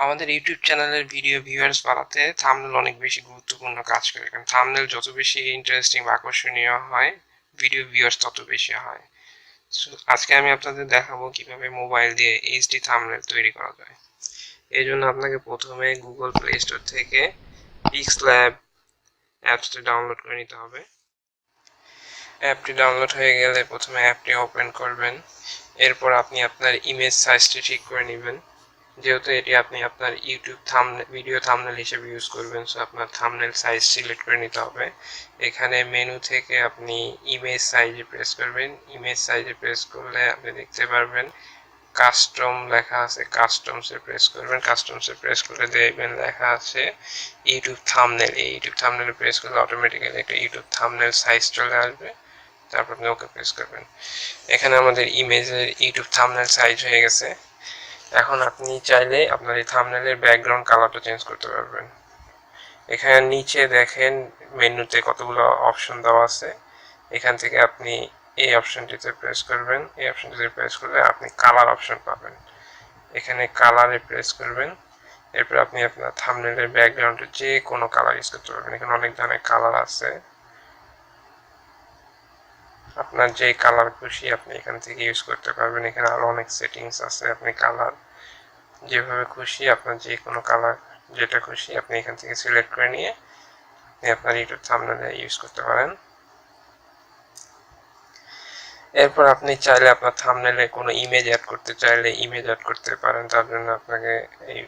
আমাদের ইউটিউব চ্যানেলের video viewers বাড়াতে থাম্বনেল অনেক বেশি গুরুত্বপূর্ণ কাজ করে, কারণ থাম্বনেল যত বেশি ইন্টারেস্টিং বা আকর্ষণীয় হয় ভিডিও ভিউয়ার্স তত বেশি হয়। সো আজকে আমি আপনাদের দেখাবো কিভাবে মোবাইল দিয়ে এইচডি থাম্বনেল তৈরি করা যায়। এই জন্য আপনাকে প্রথমে গুগল প্লে স্টোর থেকে পিক্সল্যাব অ্যাপসটি ডাউনলোড করে নিতে হবে। অ্যাপটি ডাউনলোড হয়ে গেলে প্রথমে অ্যাপটি ওপেন করবেন। এরপর আপনি আপনার ইমেজ সাইজটি ঠিক করে নেবেন। যেহেতু এটি আপনি আপনার ইউটিউব ভিডিও থাম্বনেল হিসেবে ইউজ করবেন, সো আপনার থাম্বনেল সাইজ সিলেক্ট করে নিতে হবে। এখানে মেনু থেকে আপনি ইমেজ সাইজে প্রেস করবেন। ইমেজ সাইজে প্রেস করলে আপনি দেখতে পারবেন কাস্টম লেখা আছে, কাস্টমসে প্রেস করবেন। কাস্টমসে প্রেস করলে দেখবেন লেখা আছে ইউটিউব থাম্বনেল। এই ইউটিউব থাম্বনেলে প্রেস করলে অটোমেটিক্যালি একটা ইউটিউব থাম্বনেল সাইজ চলে আসবে। তারপর আপনি ওকে প্রেস করবেন। এখানে আমাদের ইমেজের ইউটিউব থাম্বনেল সাইজ হয়ে গেছে। এখন আপনি চাইলে আপনার এই থাম্বনেলের ব্যাকগ্রাউন্ড কালারটা চেঞ্জ করতে পারবেন। এখানে নিচে দেখেন মেনুতে কতগুলো অপশন দেওয়া আছে। এখান থেকে আপনি এই অপশনটিতে প্রেস করবেন। এই অপশনটিতে প্রেস করলে আপনি কালার অপশন পাবেন। এখানে কালারে প্রেস করবেন। এরপর আপনি আপনার থাম্বনেলের ব্যাকগ্রাউন্ডে যে কোনো কালার ইউজ করতে পারবেন। এখানে অনেক ধরনের কালার আছে, আপনার যে কালার খুশি আপনি এখান থেকে ইউজ করতে পারবেন। এখানে আরো অনেক সেটিংস আছে, আপনি কালার যেভাবে খুশি আপনার যে কোনো কালার যেটা খুশি আপনি এখান থেকে সিলেক্ট করে নিয়ে আপনি আপনার ইউটিউব থাম্বনেলে ইউজ করতে পারেন। এরপর আপনি চাইলে আপনার থাম্বনেলে কোনো ইমেজ অ্যাড করতে চাইলে ইমেজ অ্যাড করতে পারেন। তার জন্য আপনাকে এই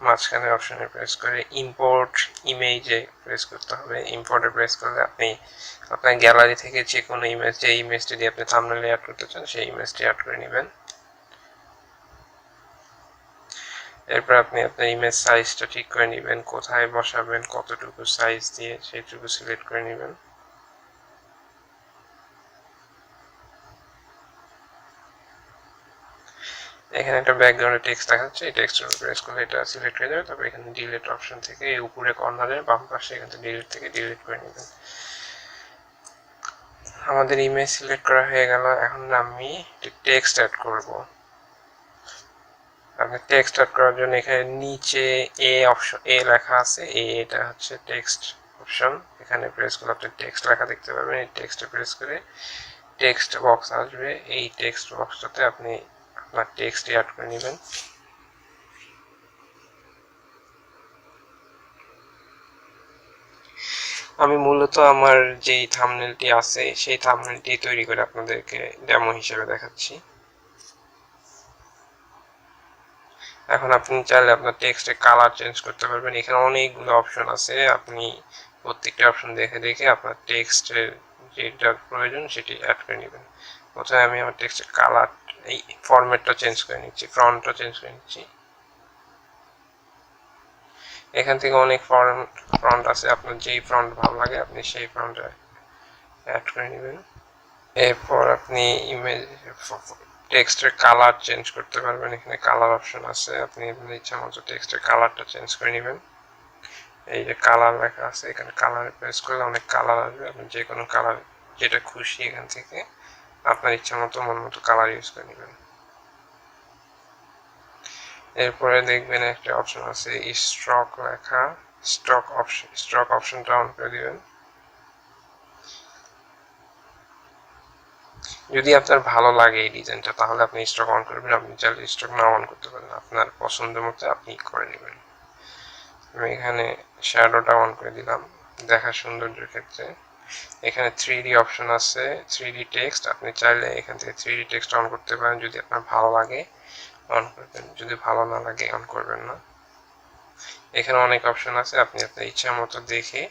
মাঝখানে অপশনে প্রেস করে ইম্পোর্ট ইমেজে প্রেস করতে হবে। ইম্পোর্টে প্রেস করলে আপনি আপনার গ্যালারি থেকে যে কোনো ইমেজ, যে ইমেজটি দিয়ে আপনি থাম্বনেলে অ্যাড করতে চান সেই ইমেজটি অ্যাড করে নেবেন। এরপর আপনি আপনার ইমেজ সাইজটা ঠিক করে নেবেন, কোথায় বসাবেন, কতটুকু সাইজ দিয়ে সেইটুকু সিলেক্ট করে নেবেন। এখানে একটা ব্যাকগ্রাউন্ডে টেক্সট দেখাচ্ছে, এই টেক্সটের উপর প্রেস করলে এটা সিলেক্ট হয়ে যাবে। তারপর এখানে ডিলিট অপশন থেকে এই উপরে কর্নারে বাম পাশে এখান থেকে ডিলিট থেকে ডিলিট করে নেবেন। আমাদের ইমেজ সিলেক্ট করা হয়ে গেল। এখন আমি টেক্সট অ্যাড করব। আপনি টেক্সট অ্যাড করার জন্য এখানে নিচে এ অপশন এ লেখা আছে, এটা হচ্ছে টেক্সট অপশন। এখানে প্রেস করলে আপনি টেক্সট লেখা দেখতে পাবেন। এই টেক্সটে প্রেস করে টেক্সট বক্স আসবে, এই টেক্সট বক্সটাতে আপনি আপনার টেক্সট অ্যাড করে নেবেন। আমি মূলত আমার যেই থাম্বনেলটি আছে সেই থাম্বনেলটি তৈরি করে আপনাদেরকে ডেমো হিসেবে দেখাচ্ছি। এখন আপনি চাইলে আপনার টেক্সটের কালার চেঞ্জ করতে পারবেন। এখানে অনেকগুলো অপশন আছে, আপনি প্রত্যেকটা অপশন দেখে দেখে আপনার টেক্সটের যেটা প্রয়োজন সেটি অ্যাড করে নেবেন। প্রথমে আমি আমার টেক্সটের কালার এই ফরম্যাটটা চেঞ্জ করে নিচ্ছি, ফন্টটা চেঞ্জ করে নিচ্ছি। এখান থেকে অনেক ফন্ট আছে, আপনার যেই ফন্ট ভালো লাগে আপনি সেই ফন্টটা অ্যাড করে নেবেন। এরপর আপনি ইমেজ টেক্সটের কালার চেঞ্জ করতে পারবেন। এখানে কালার অপশন আছে, আপনি আপনার ইচ্ছা মতো টেক্সটের কালারটা চেঞ্জ করে নেবেন। এই যে কালার লেখা আছে, এখানে কালারে প্রেস করলে অনেক কালার আসবে। আপনি যে কোনো কালার যেটা খুশি এখান থেকে আপনার ইচ্ছা মতো মন মতো কালার ইউজ করে নেবেন। এরপরে দেখবেন একটা অপশন আছে স্ট্রক লেখা, স্ট্রক অপশনটা অন করে দিবেন। যদি আপনার ভালো লাগে এই ডিজাইনটা তাহলে আপনি স্টক অন করবেন, আপনি চাইলে স্টক না অন করতে পারেন, আপনার পছন্দ মতো আপনি করে নেবেন। আমি এখানে শ্যাডোটা অন করে দিলাম দেখা সৌন্দর্যের ক্ষেত্রে। এখানে 3D অপশন আছে, 3D টেক্সট, আপনি চাইলে এখান থেকে 3D টেক্সট অন করতে পারেন। যদি আপনার ভালো লাগে অন করবেন, যদি ভালো না লাগে অন করবেন না। এখানে অনেক অপশন আছে, আপনি আপনার ইচ্ছা মতো দেখে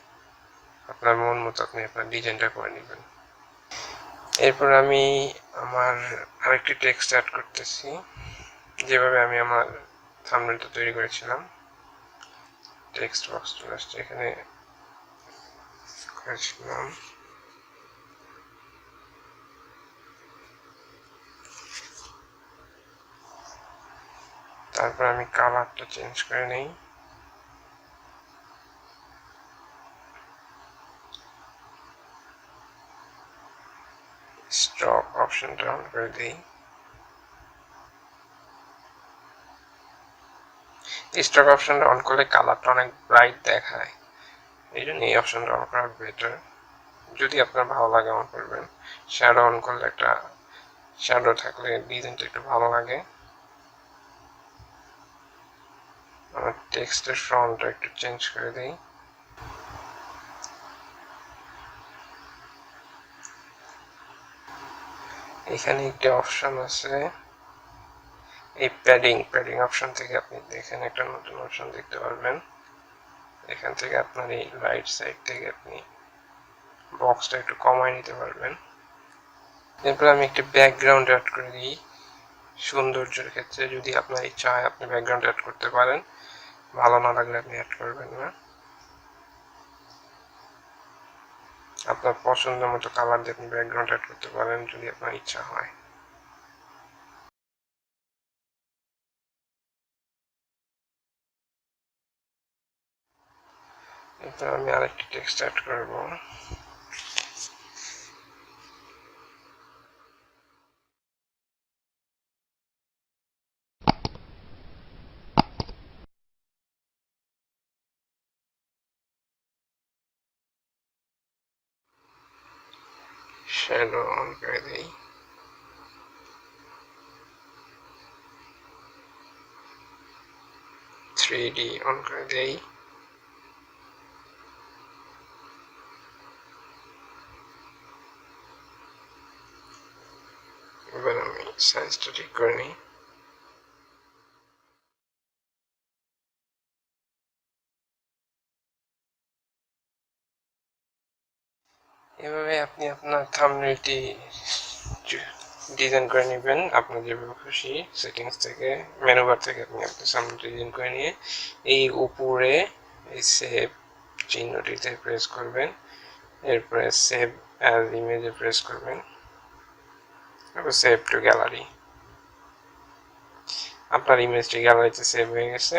আপনার মন মতো আপনি আপনার ডিজাইনটা করে নেবেন। এরপর আমি আমার আরেকটি টেক্সট অ্যাড করতেছি, যেভাবে আমি আমার থাম্বনেলটা তৈরি করেছিলাম। টেক্সট বক্স চলে আসছে, এখানে করেছিলাম। তারপর আমি কালারটা চেঞ্জ করে নেই। স্টক অপশনটা অন করে দিই। স্ট্রোক অপশনটা অন করলে কালারটা অনেক ব্রাইট দেখায়, এই জন্য এই অপশনটা অন করা বেটার। যদি আপনার ভালো লাগে অন করবেন। শ্যাডো অন করলে একটা শ্যাডো থাকলে ডিজাইনটা একটু ভালো লাগে। আমার টেক্সটের ফন্টটা একটু চেঞ্জ করে দিই। এখানে একটা অপশন আছে, এই প্যাডিং অপশন থেকে আপনি এখানে একটা নতুন অপশন দেখতে পারবেন। এখান থেকে আপনার এই রাইট সাইড থেকে আপনি বক্সটা একটু কমায় নিতে পারবেন। এরপর আমি একটা ব্যাকগ্রাউন্ড অ্যাড করে দিই। সৌন্দর্যের ক্ষেত্রে যদি আপনার ইচ্ছা হয় আপনি ব্যাকগ্রাউন্ড অ্যাড করতে পারেন, ভালো না লাগলে আপনি অ্যাড করবেন না। আপনার পছন্দের মতো কালার দিয়ে আপনি ব্যাকগ্রাউন্ড অ্যাড করতে পারেন যদি আপনার ইচ্ছা হয়। এরপর আমি আরেকটি টেক্সট অ্যাড করব। শ্যাডো অন করে দিই। থ্রি অন করে দেই। এবার আমি সাইজটা ঠিক করে নিই। এভাবে আপনি আপনার থাম্বনেলটি ডিজাইন করে নেবেন আপনার যেভাবে খুশি। সেটিংস থেকে মেনু বার থেকে আপনি আপনার থাম্বনেলটি ডিজাইন করে নিয়ে এই উপরে এই সেভ চিহ্নটিতে প্রেস করবেন, এরপরে সেভ অ্যাজ ইমেজে প্রেস করবেন, তারপর সেভ টু গ্যালারি। আপনার ইমেজটি গ্যালারিতে সেভ হয়ে গেছে।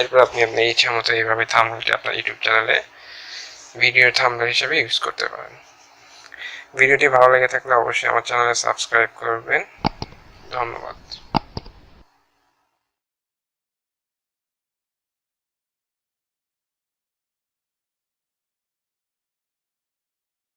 এরপর আপনি আপনার ইচ্ছা মতো এইভাবে থাম্বনেলটি আপনার ইউটিউব চ্যানেলে ভিডিওর থাম্বনেল হিসেবে ইউজ করতে পারেন। ভিডিওটি ভালো লেগে থাকলে অবশ্যই আমার চ্যানেলে সাবস্ক্রাইব করবেন। ধন্যবাদ।